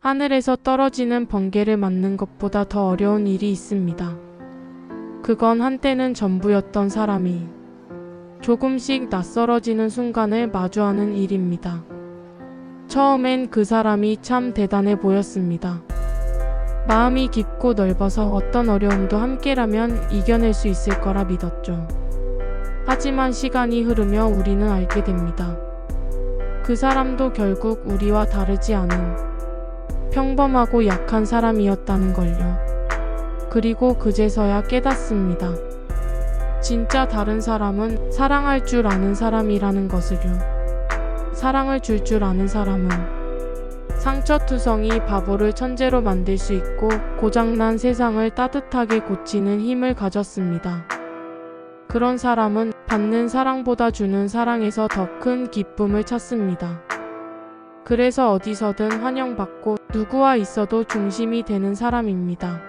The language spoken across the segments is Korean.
하늘에서 떨어지는 번개를 맞는 것보다 더 어려운 일이 있습니다. 그건 한때는 전부였던 사람이 조금씩 낯설어지는 순간을 마주하는 일입니다. 처음엔 그 사람이 참 대단해 보였습니다. 마음이 깊고 넓어서 어떤 어려움도 함께라면 이겨낼 수 있을 거라 믿었죠. 하지만 시간이 흐르며 우리는 알게 됩니다. 그 사람도 결국 우리와 다르지 않은 평범하고 약한 사람이었다는 걸요. 그리고 그제서야 깨닫습니다. 진짜 다른 사람은 사랑할 줄 아는 사람이라는 것을요. 사랑을 줄 줄 아는 사람은 상처투성이 바보를 천재로 만들 수 있고 고장난 세상을 따뜻하게 고치는 힘을 가졌습니다. 그런 사람은 받는 사랑보다 주는 사랑에서 더 큰 기쁨을 찾습니다. 그래서 어디서든 환영받고 누구와 있어도 중심이 되는 사람입니다.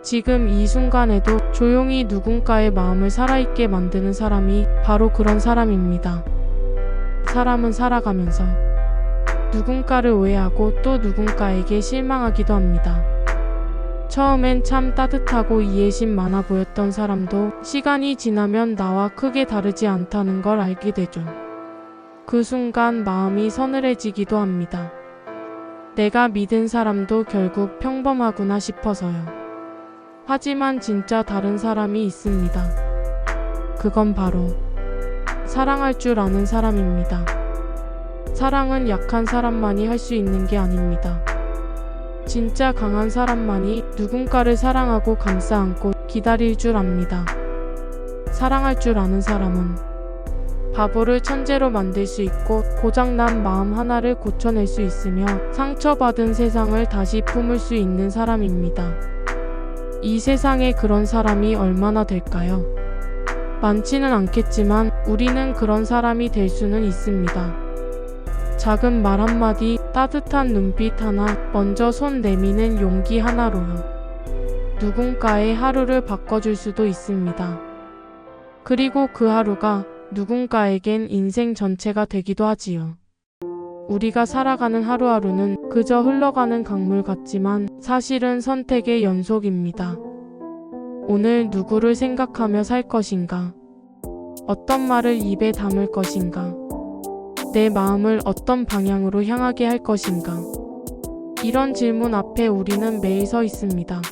지금 이 순간에도 조용히 누군가의 마음을 살아있게 만드는 사람이 바로 그런 사람입니다. 사람은 살아가면서 누군가를 오해하고 또 누군가에게 실망하기도 합니다. 처음엔 참 따뜻하고 이해심 많아 보였던 사람도 시간이 지나면 나와 크게 다르지 않다는 걸 알게 되죠. 그 순간 마음이 서늘해지기도 합니다. 내가 믿은 사람도 결국 평범하구나 싶어서요. 하지만 진짜 다른 사람이 있습니다. 그건 바로 사랑할 줄 아는 사람입니다. 사랑은 약한 사람만이 할 수 있는 게 아닙니다. 진짜 강한 사람만이 누군가를 사랑하고 감싸 안고 기다릴 줄 압니다. 사랑할 줄 아는 사람은 바보를 천재로 만들 수 있고 고장난 마음 하나를 고쳐낼 수 있으며 상처받은 세상을 다시 품을 수 있는 사람입니다. 이 세상에 그런 사람이 얼마나 될까요? 많지는 않겠지만 우리는 그런 사람이 될 수는 있습니다. 작은 말 한마디, 따뜻한 눈빛 하나, 먼저 손 내미는 용기 하나로요. 누군가의 하루를 바꿔줄 수도 있습니다. 그리고 그 하루가 누군가에겐 인생 전체가 되기도 하지요. 우리가 살아가는 하루하루는 그저 흘러가는 강물 같지만 사실은 선택의 연속입니다. 오늘 누구를 생각하며 살 것인가? 어떤 말을 입에 담을 것인가? 내 마음을 어떤 방향으로 향하게 할 것인가? 이런 질문 앞에 우리는 매일 서 있습니다.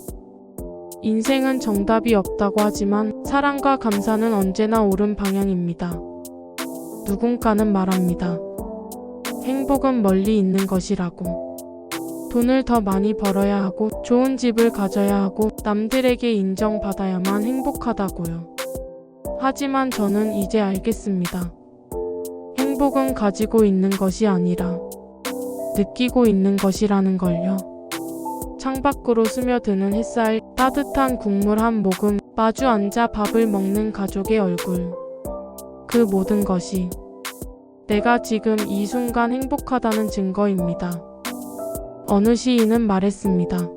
인생은 정답이 없다고 하지만 사랑과 감사는 언제나 옳은 방향입니다. 누군가는 말합니다. 행복은 멀리 있는 것이라고. 돈을 더 많이 벌어야 하고 좋은 집을 가져야 하고 남들에게 인정받아야만 행복하다고요. 하지만 저는 이제 알겠습니다. 행복은 가지고 있는 것이 아니라 느끼고 있는 것이라는 걸요. 창밖으로 스며드는 햇살, 따뜻한 국물 한 모금, 마주 앉아 밥을 먹는 가족의 얼굴. 그 모든 것이 내가 지금 이 순간 행복하다는 증거입니다. 어느 시인은 말했습니다.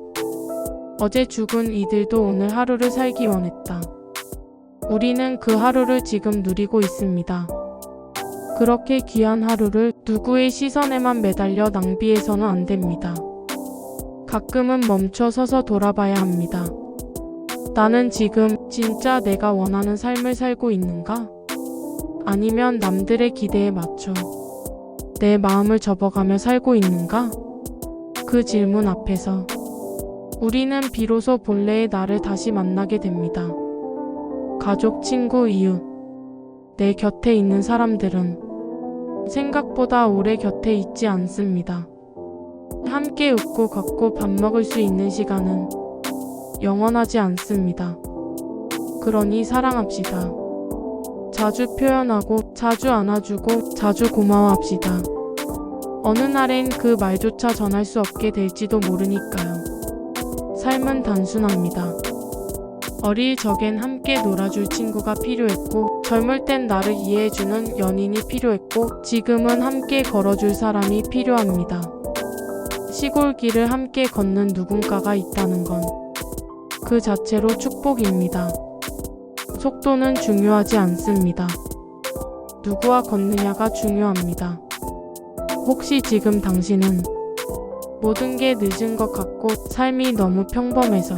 어제 죽은 이들도 오늘 하루를 살기 원했다. 우리는 그 하루를 지금 누리고 있습니다. 그렇게 귀한 하루를 누구의 시선에만 매달려 낭비해서는 안 됩니다. 가끔은 멈춰 서서 돌아봐야 합니다. 나는 지금 진짜 내가 원하는 삶을 살고 있는가? 아니면 남들의 기대에 맞춰 내 마음을 접어가며 살고 있는가? 그 질문 앞에서 우리는 비로소 본래의 나를 다시 만나게 됩니다. 가족, 친구, 이웃, 내 곁에 있는 사람들은 생각보다 오래 곁에 있지 않습니다. 함께 웃고 걷고 밥 먹을 수 있는 시간은 영원하지 않습니다. 그러니 사랑합시다. 자주 표현하고 자주 안아주고 자주 고마워합시다. 어느 날엔 그 말조차 전할 수 없게 될지도 모르니까요. 삶은 단순합니다. 어릴 적엔 함께 놀아줄 친구가 필요했고 젊을 땐 나를 이해해주는 연인이 필요했고 지금은 함께 걸어줄 사람이 필요합니다. 시골길을 함께 걷는 누군가가 있다는 건 그 자체로 축복입니다. 속도는 중요하지 않습니다. 누구와 걷느냐가 중요합니다. 혹시 지금 당신은 모든 게 늦은 것 같고 삶이 너무 평범해서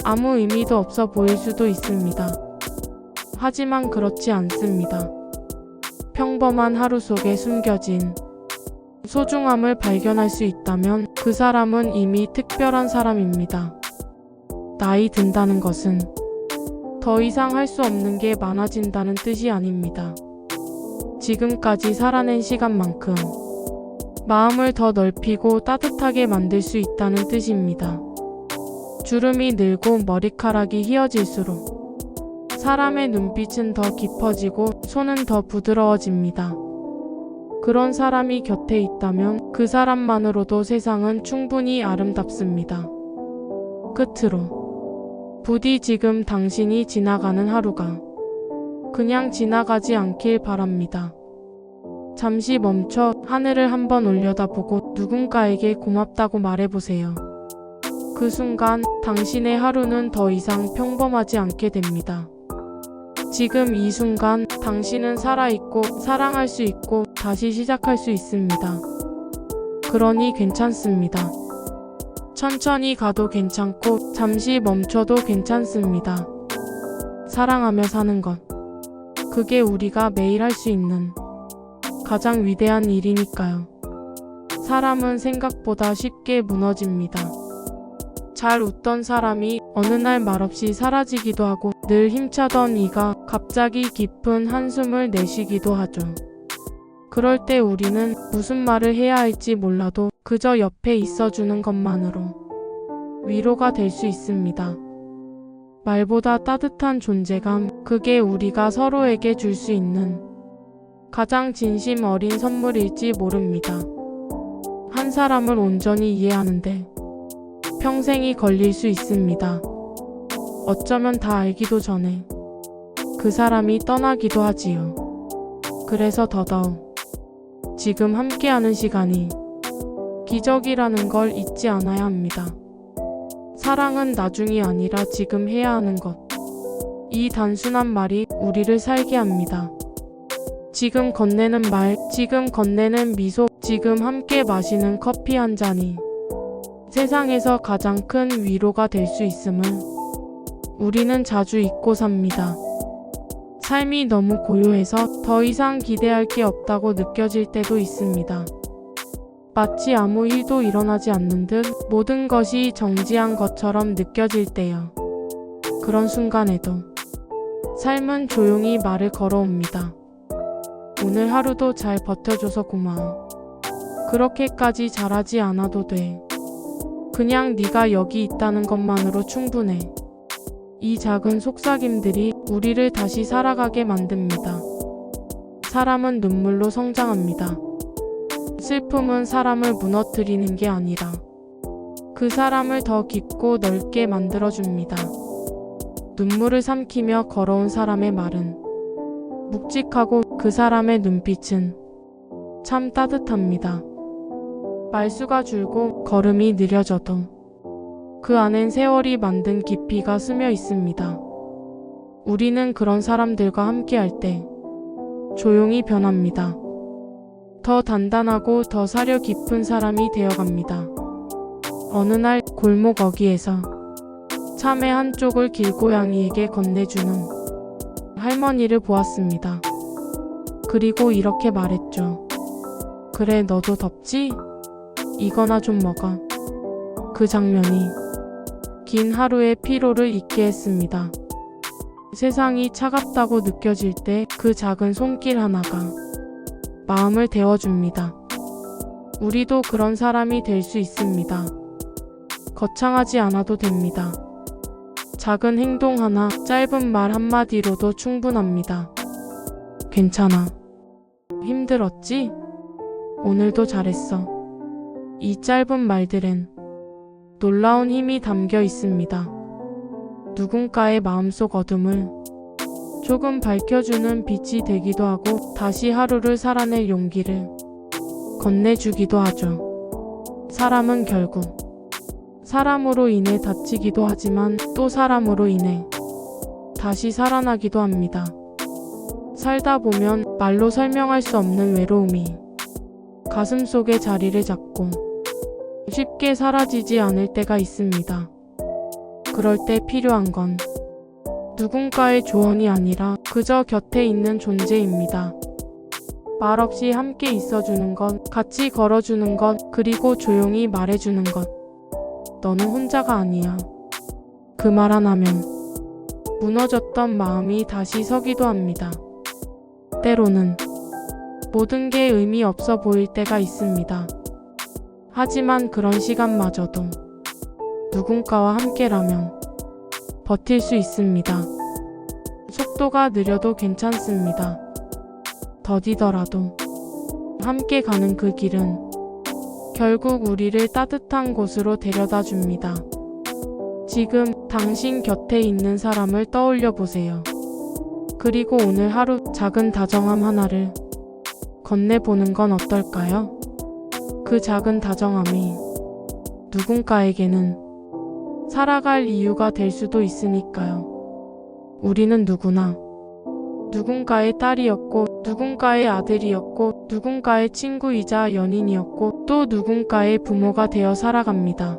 아무 의미도 없어 보일 수도 있습니다. 하지만 그렇지 않습니다. 평범한 하루 속에 숨겨진 소중함을 발견할 수 있다면 그 사람은 이미 특별한 사람입니다. 나이 든다는 것은 더 이상 할 수 없는 게 많아진다는 뜻이 아닙니다. 지금까지 살아낸 시간만큼 마음을 더 넓히고 따뜻하게 만들 수 있다는 뜻입니다. 주름이 늘고 머리카락이 휘어질수록 사람의 눈빛은 더 깊어지고 손은 더 부드러워집니다. 그런 사람이 곁에 있다면 그 사람만으로도 세상은 충분히 아름답습니다. 끝으로 부디 지금 당신이 지나가는 하루가 그냥 지나가지 않길 바랍니다. 잠시 멈춰 하늘을 한번 올려다보고 누군가에게 고맙다고 말해보세요. 그 순간 당신의 하루는 더 이상 평범하지 않게 됩니다. 지금 이 순간 당신은 살아있고 사랑할 수 있고 다시 시작할 수 있습니다. 그러니 괜찮습니다. 천천히 가도 괜찮고 잠시 멈춰도 괜찮습니다. 사랑하며 사는 것, 그게 우리가 매일 할 수 있는 가장 위대한 일이니까요. 사람은 생각보다 쉽게 무너집니다. 잘 웃던 사람이 어느 날 말없이 사라지기도 하고 늘 힘차던 이가 갑자기 깊은 한숨을 내쉬기도 하죠. 그럴 때 우리는 무슨 말을 해야 할지 몰라도 그저 옆에 있어주는 것만으로 위로가 될 수 있습니다. 말보다 따뜻한 존재감, 그게 우리가 서로에게 줄 수 있는 가장 진심 어린 선물일지 모릅니다. 한 사람을 온전히 이해하는데 평생이 걸릴 수 있습니다. 어쩌면 다 알기도 전에 그 사람이 떠나기도 하지요. 그래서 더더욱 지금 함께하는 시간이 기적이라는 걸 잊지 않아야 합니다. 사랑은 나중이 아니라 지금 해야 하는 것. 이 단순한 말이 우리를 살게 합니다. 지금 건네는 말, 지금 건네는 미소, 지금 함께 마시는 커피 한 잔이 세상에서 가장 큰 위로가 될 수 있음을 우리는 자주 잊고 삽니다. 삶이 너무 고요해서 더 이상 기대할 게 없다고 느껴질 때도 있습니다. 마치 아무 일도 일어나지 않는 듯 모든 것이 정지한 것처럼 느껴질 때요. 그런 순간에도 삶은 조용히 말을 걸어옵니다. 오늘 하루도 잘 버텨줘서 고마워. 그렇게까지 잘하지 않아도 돼. 그냥 네가 여기 있다는 것만으로 충분해. 이 작은 속삭임들이 우리를 다시 살아가게 만듭니다. 사람은 눈물로 성장합니다. 슬픔은 사람을 무너뜨리는 게 아니라 그 사람을 더 깊고 넓게 만들어줍니다. 눈물을 삼키며 걸어온 사람의 말은 묵직하고 그 사람의 눈빛은 참 따뜻합니다. 말수가 줄고 걸음이 느려져도 그 안엔 세월이 만든 깊이가 스며 있습니다. 우리는 그런 사람들과 함께할 때 조용히 변합니다. 더 단단하고 더 사려 깊은 사람이 되어갑니다. 어느 날 골목 어귀에서 참외 한 쪽을 길고양이에게 건네주는 할머니를 보았습니다. 그리고 이렇게 말했죠. 그래, 너도 덥지? 이거나 좀 먹어. 그 장면이 긴 하루의 피로를 잊게 했습니다. 세상이 차갑다고 느껴질 때 그 작은 손길 하나가 마음을 데워줍니다. 우리도 그런 사람이 될 수 있습니다. 거창하지 않아도 됩니다. 작은 행동 하나, 짧은 말 한마디로도 충분합니다. 괜찮아. 힘들었지? 오늘도 잘했어. 이 짧은 말들엔 놀라운 힘이 담겨 있습니다. 누군가의 마음속 어둠을 조금 밝혀주는 빛이 되기도 하고 다시 하루를 살아낼 용기를 건네주기도 하죠. 사람은 결국 사람으로 인해 다치기도 하지만 또 사람으로 인해 다시 살아나기도 합니다. 살다 보면 말로 설명할 수 없는 외로움이 가슴 속에 자리를 잡고 쉽게 사라지지 않을 때가 있습니다. 그럴 때 필요한 건 누군가의 조언이 아니라 그저 곁에 있는 존재입니다. 말없이 함께 있어주는 것, 같이 걸어주는 것, 그리고 조용히 말해주는 것. 너는 혼자가 아니야. 그 말 하나면 무너졌던 마음이 다시 서기도 합니다. 때로는 모든 게 의미 없어 보일 때가 있습니다. 하지만 그런 시간마저도 누군가와 함께라면 버틸 수 있습니다. 속도가 느려도 괜찮습니다. 더디더라도 함께 가는 그 길은 결국 우리를 따뜻한 곳으로 데려다 줍니다. 지금 당신 곁에 있는 사람을 떠올려 보세요. 그리고 오늘 하루 작은 다정함 하나를 건네보는 건 어떨까요? 그 작은 다정함이 누군가에게는 살아갈 이유가 될 수도 있으니까요. 우리는 누구나 누군가의 딸이었고, 누군가의 아들이었고, 누군가의 친구이자 연인이었고, 또 누군가의 부모가 되어 살아갑니다.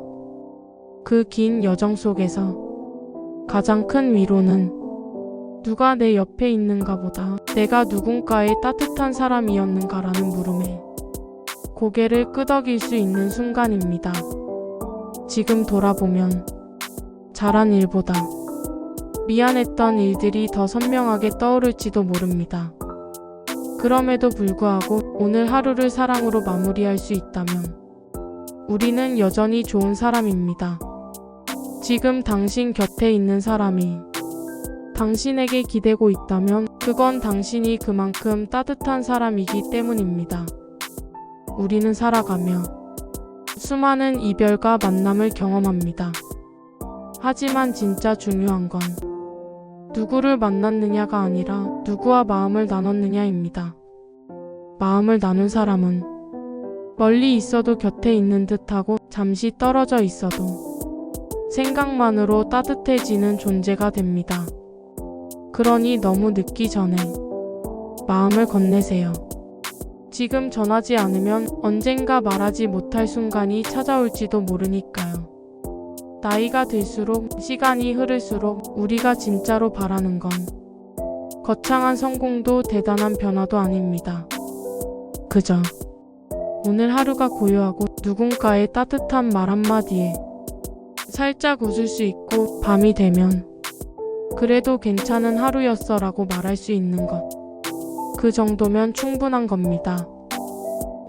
그 긴 여정 속에서 가장 큰 위로는 누가 내 옆에 있는가 보다 내가 누군가의 따뜻한 사람이었는가라는 물음에 고개를 끄덕일 수 있는 순간입니다. 지금 돌아보면 잘한 일보다 미안했던 일들이 더 선명하게 떠오를지도 모릅니다. 그럼에도 불구하고 오늘 하루를 사랑으로 마무리할 수 있다면 우리는 여전히 좋은 사람입니다. 지금 당신 곁에 있는 사람이 당신에게 기대고 있다면 그건 당신이 그만큼 따뜻한 사람이기 때문입니다. 우리는 살아가며 수많은 이별과 만남을 경험합니다. 하지만 진짜 중요한 건 누구를 만났느냐가 아니라 누구와 마음을 나눴느냐입니다. 마음을 나눈 사람은 멀리 있어도 곁에 있는 듯하고 잠시 떨어져 있어도 생각만으로 따뜻해지는 존재가 됩니다. 그러니 너무 늦기 전에 마음을 건네세요. 지금 전하지 않으면 언젠가 말하지 못할 순간이 찾아올지도 모르니까요. 나이가 들수록 시간이 흐를수록 우리가 진짜로 바라는 건 거창한 성공도 대단한 변화도 아닙니다. 그저 오늘 하루가 고요하고 누군가의 따뜻한 말 한마디에 살짝 웃을 수 있고 밤이 되면 그래도 괜찮은 하루였어 라고 말할 수 있는 것. 그 정도면 충분한 겁니다.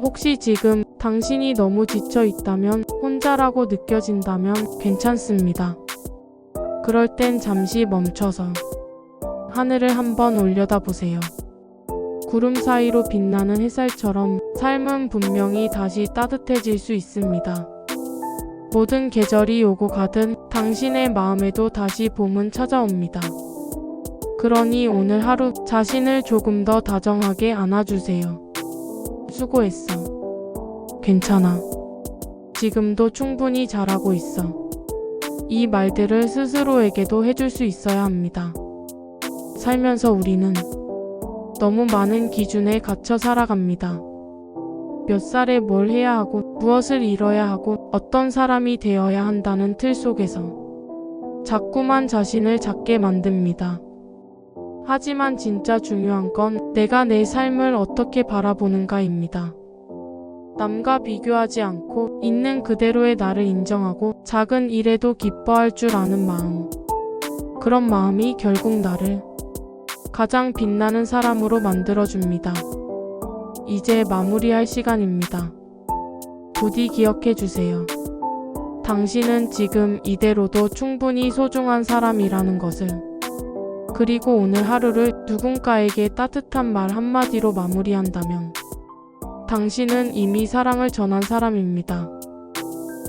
혹시 지금 당신이 너무 지쳐 있다면, 혼자라고 느껴진다면 괜찮습니다. 그럴 땐 잠시 멈춰서 하늘을 한번 올려다보세요. 구름 사이로 빛나는 햇살처럼 삶은 분명히 다시 따뜻해질 수 있습니다. 모든 계절이 오고 가든 당신의 마음에도 다시 봄은 찾아옵니다. 그러니 오늘 하루 자신을 조금 더 다정하게 안아주세요. 수고했어. 괜찮아. 지금도 충분히 잘하고 있어. 이 말들을 스스로에게도 해줄 수 있어야 합니다. 살면서 우리는 너무 많은 기준에 갇혀 살아갑니다. 몇 살에 뭘 해야 하고 무엇을 이뤄야 하고 어떤 사람이 되어야 한다는 틀 속에서 자꾸만 자신을 작게 만듭니다. 하지만 진짜 중요한 건 내가 내 삶을 어떻게 바라보는가입니다. 남과 비교하지 않고 있는 그대로의 나를 인정하고 작은 일에도 기뻐할 줄 아는 마음. 그런 마음이 결국 나를 가장 빛나는 사람으로 만들어줍니다. 이제 마무리할 시간입니다. 부디 기억해주세요. 당신은 지금 이대로도 충분히 소중한 사람이라는 것을. 그리고 오늘 하루를 누군가에게 따뜻한 말 한마디로 마무리한다면 당신은 이미 사랑을 전한 사람입니다.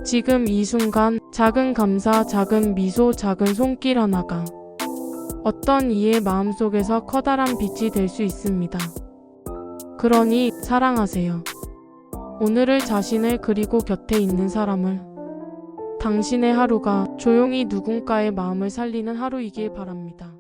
지금 이 순간 작은 감사, 작은 미소, 작은 손길 하나가 어떤 이의 마음속에서 커다란 빛이 될 수 있습니다. 그러니 사랑하세요. 오늘을, 자신을, 그리고 곁에 있는 사람을. 당신의 하루가 조용히 누군가의 마음을 살리는 하루이길 바랍니다.